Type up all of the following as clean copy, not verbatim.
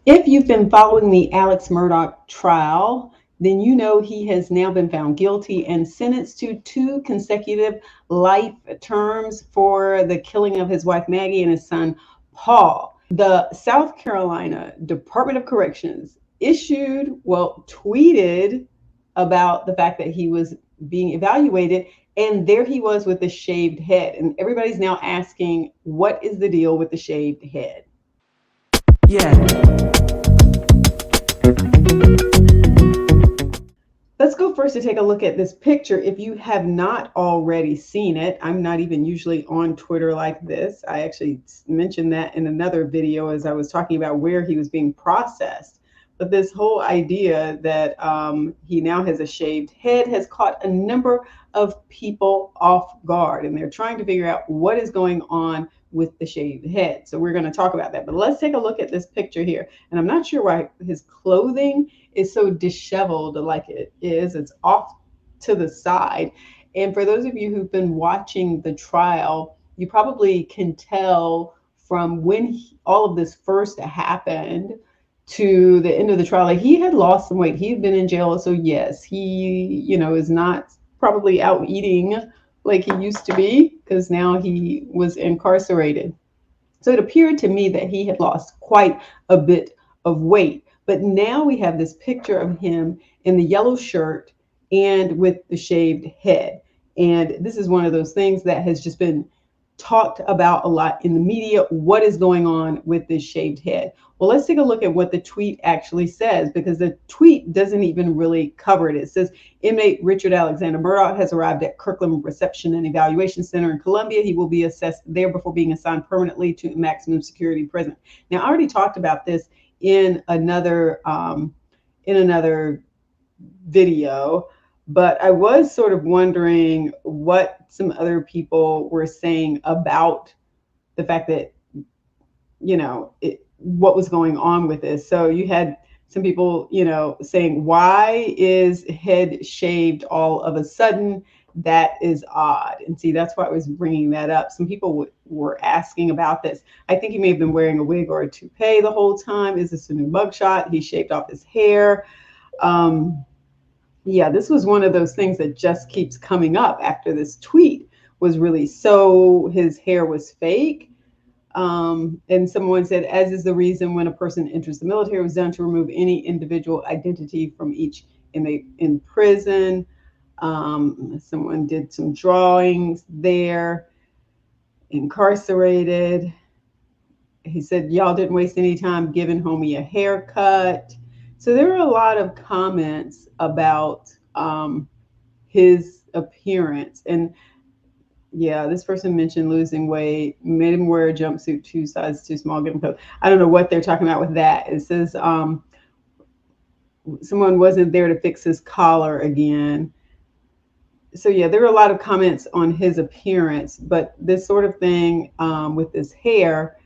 If you've been following the Alex Murdaugh trial, then you know he has now been found guilty and sentenced to 2 consecutive life terms for the killing of his wife Maggie and his son Paul. The South Carolina Department of Corrections tweeted about the fact that he was being evaluated, and there he was with the shaved head. And everybody's now asking, what is the deal with the shaved head? Yeah. Let's go first to take a look at this picture. If you have not already seen it, I'm not even usually on Twitter like this. I actually mentioned that in another video as I was talking about where he was being processed. But this whole idea that he now has a shaved head has caught a number of people off guard, and they're trying to figure out what is going on with the shaved head. So we're going to talk about that. But let's take a look at this picture here. And I'm not sure why his clothing is so disheveled like it is. It's off to the side. And for those of you who've been watching the trial, you probably can tell from when all of this first happened to the end of the trial, like he had lost some weight. He had been in jail. So yes, he, is not probably out eating like he used to be because now he was incarcerated. So it appeared to me that he had lost quite a bit of weight. But now we have this picture of him in the yellow shirt and with the shaved head. And this is one of those things that has just been talked about a lot in the media. What is going on with this shaved head? Well, let's take a look at what the tweet actually says, because the tweet doesn't even really cover it. It says, inmate Richard Alexander Murdaugh has arrived at Kirkland Reception and Evaluation Center in Columbia. He will be assessed there before being assigned permanently to a maximum security prison. Now, I already talked about this in another video, but I was sort of wondering what some other people were saying about the fact that, what was going on with this. So you had some people, saying, why is head shaved all of a sudden? That is odd. And see, that's why I was bringing that up. Some people were asking about this. I think he may have been wearing a wig or a toupee the whole time. Is this a new mugshot? He shaved off his hair. Yeah, this was one of those things that just keeps coming up after this tweet was released. So his hair was fake. And someone said, as is the reason when a person enters the military, it was done to remove any individual identity from each inmate in prison. Someone did some drawings there. Incarcerated. He said, y'all didn't waste any time giving homie a haircut. So there were a lot of comments about his appearance. And yeah, this person mentioned losing weight, made him wear a jumpsuit 2 sizes too small, give him coat. I don't know what they're talking about with that. It says someone wasn't there to fix his collar again. So yeah, there were a lot of comments on his appearance, but this sort of thing with his hair,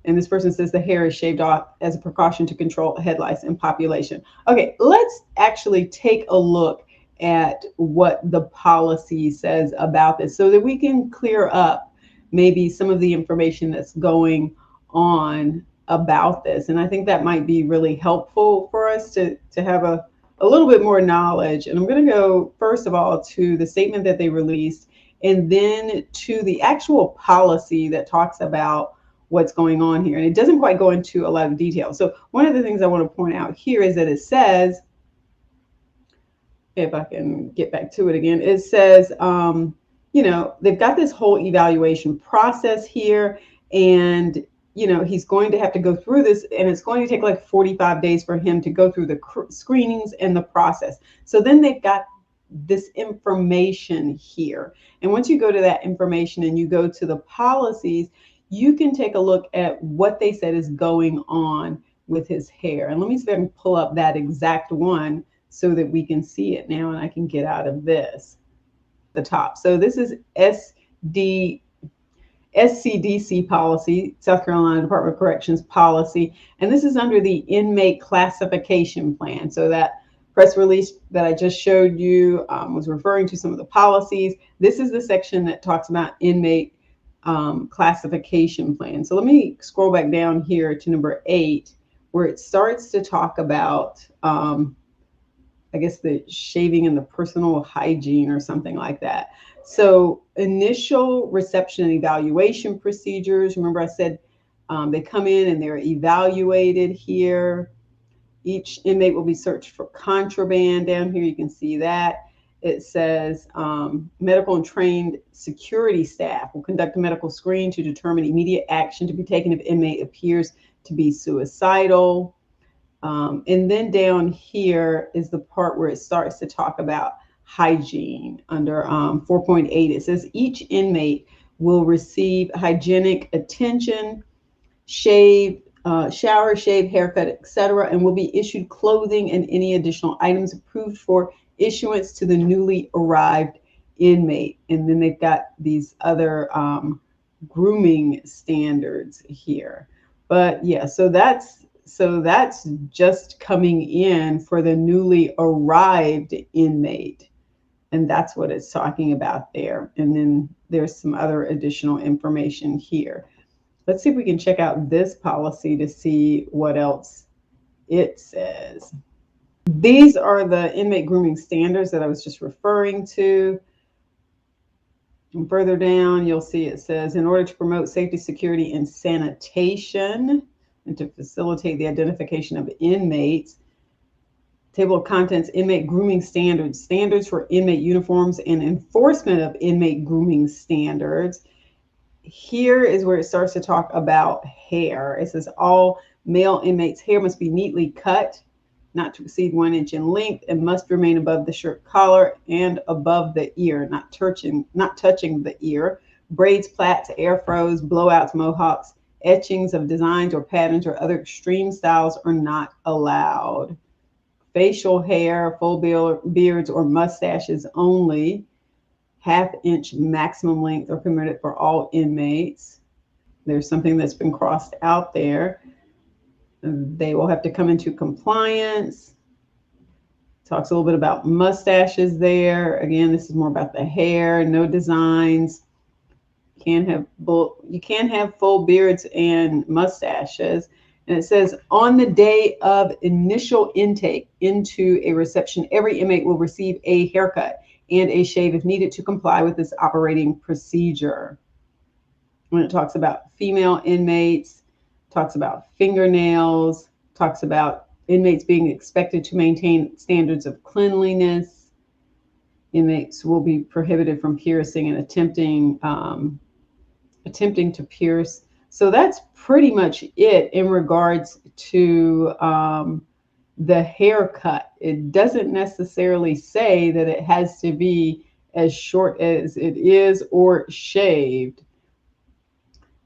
and this person says the hair is shaved off as a precaution to control head lice in population. Okay, let's actually take a look at what the policy says about this so that we can clear up maybe some of the information that's going on about this. And I think that might be really helpful for us to have a little bit more knowledge. And I'm going to go first of all to the statement that they released, and then to the actual policy that talks about what's going on here. And it doesn't quite go into a lot of detail. So one of the things I want to point out here is that it says, if I can get back to it again, it says, they've got this whole evaluation process here, and, he's going to have to go through this, and it's going to take like 45 days for him to go through the screenings and the process. So then they've got this information here. And once you go to that information and you go to the policies, you can take a look at what they said is going on with his hair. And let me see if I can pull up that exact one so that we can see it now, and I can get out of this, the top. So this is SCDC policy, South Carolina Department of Corrections policy, and this is under the inmate classification plan. So that press release that I just showed you was referring to some of the policies. This is the section that talks about inmate classification plan. So let me scroll back down here to number 8, where it starts to talk about, I guess, the shaving and the personal hygiene or something like that. So initial reception and evaluation procedures. Remember I said they come in and they're evaluated here. Each inmate will be searched for contraband. Down here you can see that. It says medical and trained security staff will conduct a medical screen to determine immediate action to be taken if inmate appears to be suicidal. And then down here is the part where it starts to talk about hygiene under 4.8. It says each inmate will receive hygienic attention, shave, shower, shave, haircut, etc., and will be issued clothing and any additional items approved for issuance to the newly arrived inmate. And then they've got these other grooming standards here. But yeah, so that's just coming in for the newly arrived inmate. And that's what it's talking about there. And then there's some other additional information here. Let's see if we can check out this policy to see what else it says. These are the inmate grooming standards that I was just referring to. And further down, you'll see it says, in order to promote safety, security, and sanitation, and to facilitate the identification of inmates. Table of contents, inmate grooming standards, standards for inmate uniforms and enforcement of inmate grooming standards. Here is where it starts to talk about hair. It says all male inmates' hair must be neatly cut, not to exceed 1 inch in length, and must remain above the shirt collar and above the ear, not touching the ear. Braids, plaits, afros, blowouts, mohawks, etchings of designs or patterns or other extreme styles are not allowed. Facial hair, full beards or mustaches only. Half-inch maximum length are permitted for all inmates. There's something that's been crossed out there. They will have to come into compliance. Talks a little bit about mustaches there. Again, this is more about the hair, no designs. You can have full beards and mustaches. And it says, on the day of initial intake into a reception, every inmate will receive a haircut and a shave if needed to comply with this operating procedure. When it talks about female inmates, talks about fingernails, talks about inmates being expected to maintain standards of cleanliness. Inmates will be prohibited from piercing and attempting to pierce. So that's pretty much it in regards to the haircut. It doesn't necessarily say that it has to be as short as it is or shaved.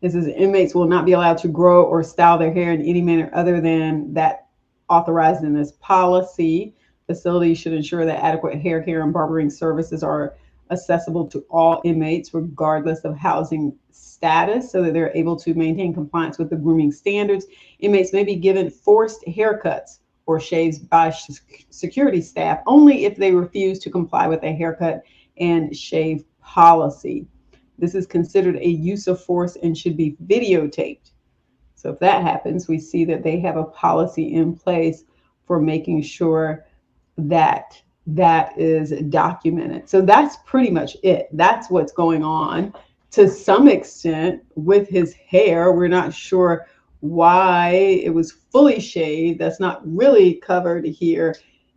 It says inmates will not be allowed to grow or style their hair in any manner other than that authorized in this policy. Facilities should ensure that adequate hair care and barbering services are accessible to all inmates regardless of housing status so that they're able to maintain compliance with the grooming standards. Inmates may be given forced haircuts or shaves by security staff only if they refuse to comply with a haircut and shave policy. This is considered a use of force and should be videotaped. So if that happens, we see that they have a policy in place for making sure that that is documented. So that's pretty much it. That's what's going on to some extent with his hair. We're not sure why it was fully shaved. That's not really covered here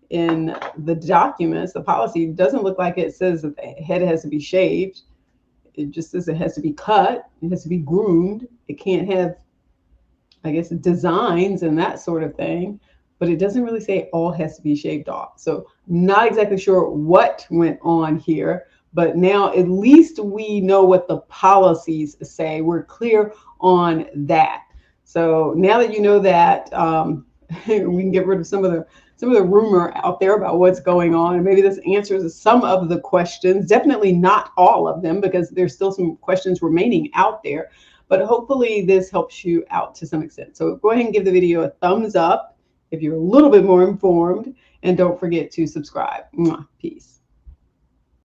in the documents. The policy doesn't look like it says that the head has to be shaved. It just says it has to be cut. It has to be groomed. It can't have, I guess, designs and that sort of thing. But it doesn't really say all has to be shaved off. So not exactly sure what went on here, but now at least we know what the policies say. We're clear on that. So now that you know that, we can get rid of some of the rumor out there about what's going on. And maybe this answers some of the questions, definitely not all of them, because there's still some questions remaining out there. But hopefully this helps you out to some extent. So go ahead and give the video a thumbs up if you're a little bit more informed, and don't forget to subscribe. Peace.